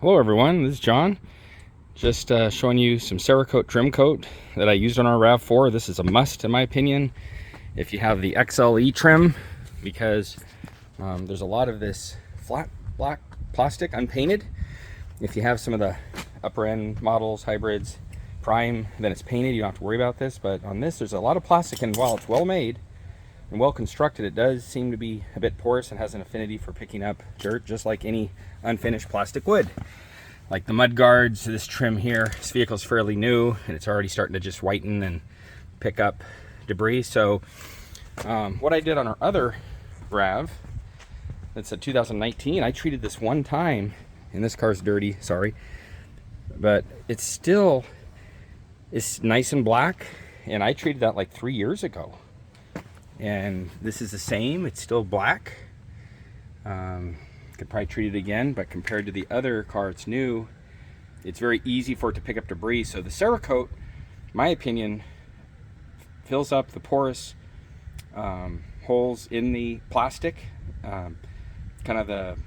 Hello everyone, this is John. Just showing you some Cerakote Trim Coat that I used on our RAV4. This is a must in my opinion if you have the XLE trim, because there's a lot of this flat black plastic unpainted. If you have some of the upper end models, hybrids, prime, then it's painted, you don't have to worry about this. But on this there's a lot of plastic, and while it's well made and well constructed, it does seem to be a bit porous and has an affinity for picking up dirt, just like any unfinished plastic would. Like the mud guards, this trim here, this vehicle's fairly new and it's already starting to just whiten and pick up debris. So what I did on our other RAV, that's a 2019, I treated this one time, and this car's dirty, sorry, but it's nice and black, and I treated that like 3 years ago. And this is the same, it's still black. Could probably treat it again, but compared to the other car, it's new. It's very easy for it to pick up debris. So the Cerakote, my opinion, fills up the porous holes in the plastic, kind of the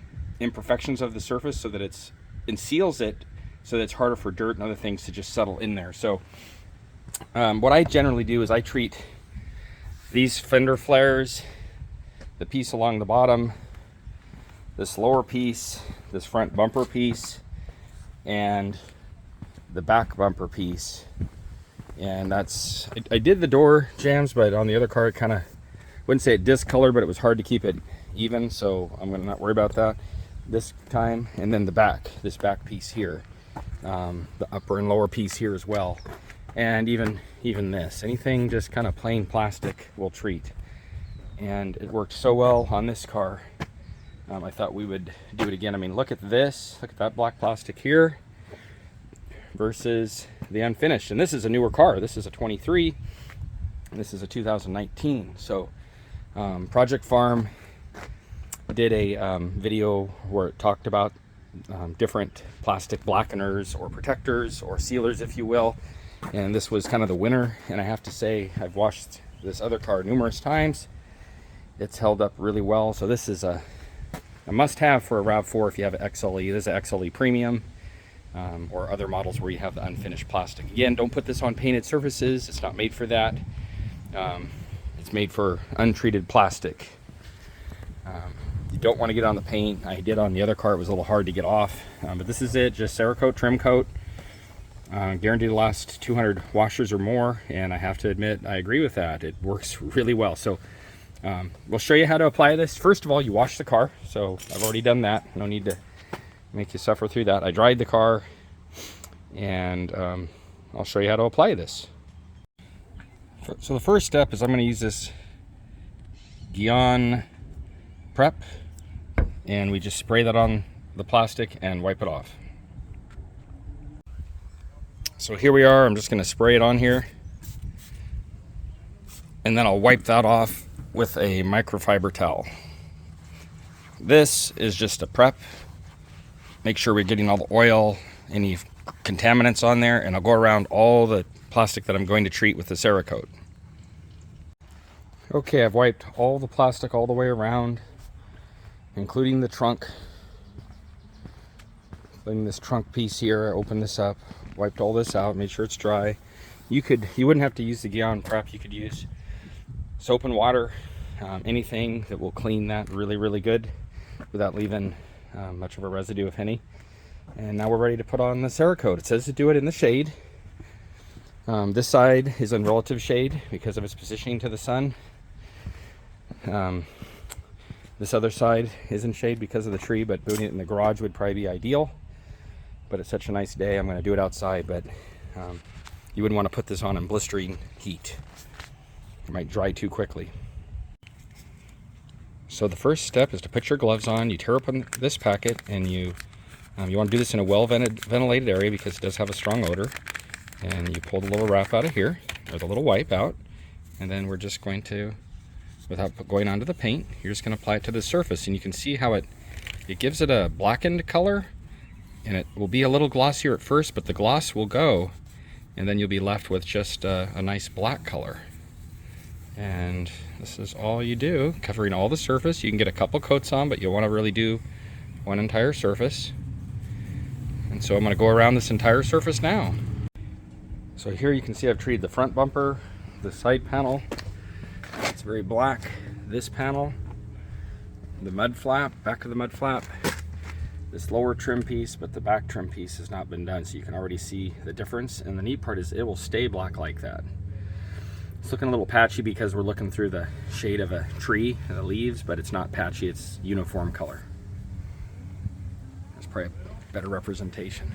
imperfections of the surface, so that and seals it so that it's harder for dirt and other things to just settle in there. So what I generally do is I treat these fender flares, the piece along the bottom, this lower piece, this front bumper piece, and the back bumper piece. And that's, I did the door jambs, but on the other car it kind of, wouldn't say it discolored, but it was hard to keep it even, so I'm gonna not worry about that this time. And then the back, this back piece here, the upper and lower piece here as well, and even this, anything just kind of plain plastic will treat. And it worked so well on this car, I thought we would do it again. I mean, look at this, look at that black plastic here versus the unfinished. And this is a newer car, this is a 23 and this is a 2019. So Project Farm did a video where it talked about different plastic blackeners or protectors or sealers, if you will, and this was kind of the winner. And I have to say, I've washed this other car numerous times, it's held up really well. So this is a must-have for a RAV4 if you have an XLE. This is an XLE Premium, or other models where you have the unfinished plastic. Again, don't put this on painted surfaces, it's not made for that. It's made for untreated plastic. You don't want to get on the paint. I did on the other car, it was a little hard to get off, but this is it, just Cerakote Trim Coat. Guaranteed to last 200 washers or more, and I have to admit, I agree with that. It works really well. So we'll show you how to apply this. First of all, you wash the car, so I've already done that. No need to make you suffer through that. I dried the car, and I'll show you how to apply this. So the first step is I'm going to use this Gyeon Prep, and we just spray that on the plastic and wipe it off. So here we are, I'm just going to spray it on here, and then I'll wipe that off with a microfiber towel. This is just a prep. Make sure we're getting all the oil, any contaminants on there, and I'll go around all the plastic that I'm going to treat with the Cerakote. Okay, I've wiped all the plastic all the way around, including the trunk. Including this trunk piece here. I opened this up, wiped all this out, made sure it's dry. You wouldn't have to use the Gyeon Prep, you could use soap and water, anything that will clean that really good without leaving much of a residue, if any. And now we're ready to put on the Cerakote. It says to do it in the shade. This side is in relative shade because of its positioning to the sun. This other side is in shade because of the tree, but doing it in the garage would probably be ideal. But it's such a nice day, I'm going to do it outside. But you wouldn't want to put this on in blistering heat. It might dry too quickly. So the first step is to put your gloves on. You tear open this packet, and you want to do this in a well-ventilated area because it does have a strong odor. And you pull the little wrap out of here, or the little wipe out, and then we're just going to, without going onto the paint, you're just going to apply it to the surface. And you can see how it gives it a blackened color, and it will be a little glossier at first, but the gloss will go, and then you'll be left with just a nice black color. And this is all you do, covering all the surface. You can get a couple coats on, but you'll want to really do one entire surface. And so I'm going to go around this entire surface now. So here you can see I've treated the front bumper, the side panel. It's very black. This panel, the mud flap, back of the mud flap, this lower trim piece, but the back trim piece has not been done, so you can already see the difference. And the neat part is it will stay black like that. It's looking a little patchy because we're looking through the shade of a tree and the leaves, but it's not patchy, it's uniform color. That's probably a better representation.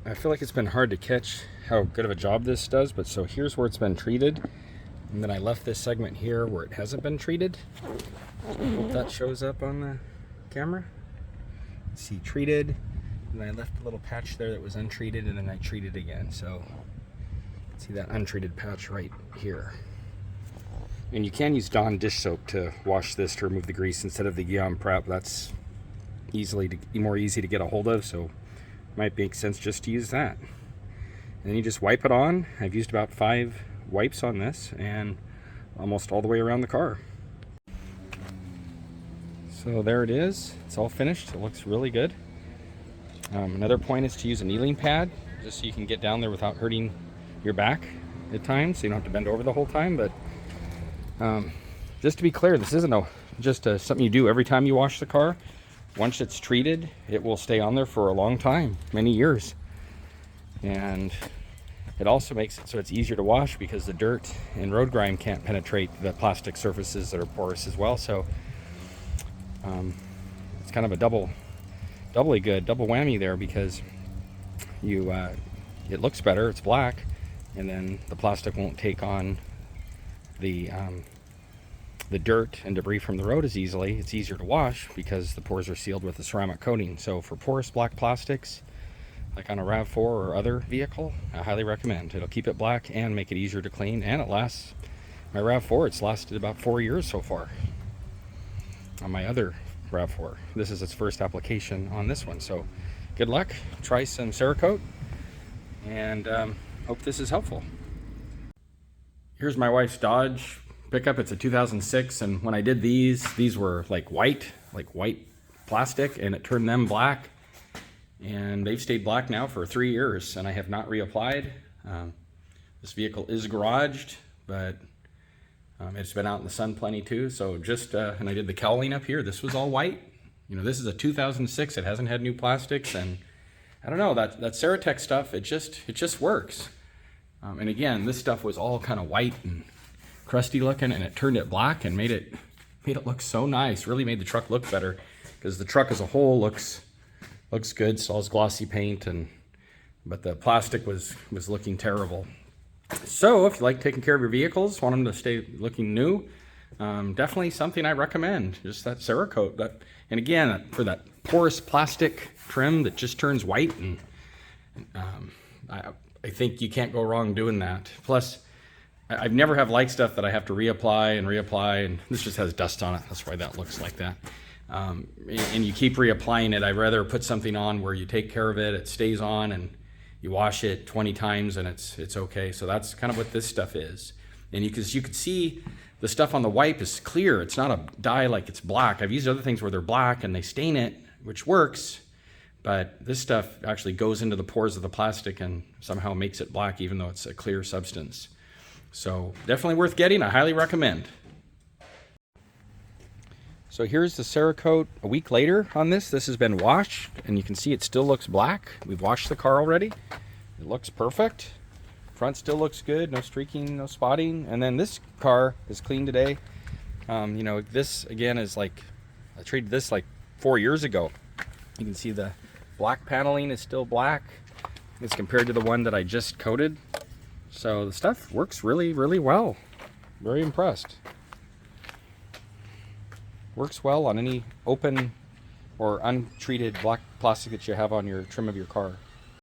I feel like it's been hard to catch how good of a job this does, but so here's where it's been treated, and then I left this segment here where it hasn't been treated. Hope that shows up on the camera. See, treated, and then I left a little patch there that was untreated, and then I treated again. So see that untreated patch right here. And you can use Dawn dish soap to wash this to remove the grease instead of the Guillaume Prep. That's more easy to get a hold of, so it might make sense just to use that. And then you just wipe it on. I've used about 5 wipes on this and almost all the way around the car. So there it is. It's all finished. It looks really good. Another point is to use a kneeling pad, just so you can get down there without hurting your back at times, so you don't have to bend over the whole time. But just to be clear, this isn't just something you do every time you wash the car. Once it's treated, it will stay on there for a long time, many years. And it also makes it so it's easier to wash because the dirt and road grime can't penetrate the plastic surfaces that are porous as well. So it's kind of a doubly good, double whammy there, because it looks better, it's black, and then the plastic won't take on the dirt and debris from the road as easily. It's easier to wash because the pores are sealed with a ceramic coating. So for porous black plastics, like on a RAV4 or other vehicle, I highly recommend. It'll keep it black and make it easier to clean, and it lasts. My RAV4, it's lasted about 4 years so far. On my other RAV4, this is its first application on this one. So good luck, try some Cerakote, and hope this is helpful. Here's my wife's Dodge pickup. It's a 2006, and when I did these were like white plastic, and it turned them black, and they've stayed black now for 3 years, and I have not reapplied. This vehicle is garaged, but it's been out in the sun plenty too. So just and I did the cowling up here. This was all white. You know, this is a 2006. It hasn't had new plastics, and I don't know, that Ceratec stuff, it just works. And again, this stuff was all kind of white and crusty looking, and it turned it black and made it look so nice. Really made the truck look better, because the truck as a whole looks good. Still has glossy paint, but the plastic was looking terrible. So if you like taking care of your vehicles, want them to stay looking new, definitely something I recommend. Just that Cerakote. And again, for that porous plastic trim that just turns white, and I think you can't go wrong doing that. Plus, I've never have liked stuff that I have to reapply, and this just has dust on it. That's why that looks like that. And you keep reapplying it. I'd rather put something on where you take care of it, it stays on, and you wash it 20 times and it's okay. So that's kind of what this stuff is. And you could see the stuff on the wipe is clear. It's not a dye like it's black. I've used other things where they're black and they stain it, which works, but this stuff actually goes into the pores of the plastic and somehow makes it black, even though it's a clear substance. So definitely worth getting. I highly recommend. So here's the Cerakote a week later on this. This has been washed, and you can see it still looks black. We've washed the car already. It looks perfect. Front still looks good, no streaking, no spotting. And then this car is clean today. You know, this again is like, I treated this like 4 years ago. You can see the black paneling is still black as compared to the one that I just coated. So the stuff works really, really well. Very impressed. Works well on any open or untreated black plastic that you have on your trim of your car.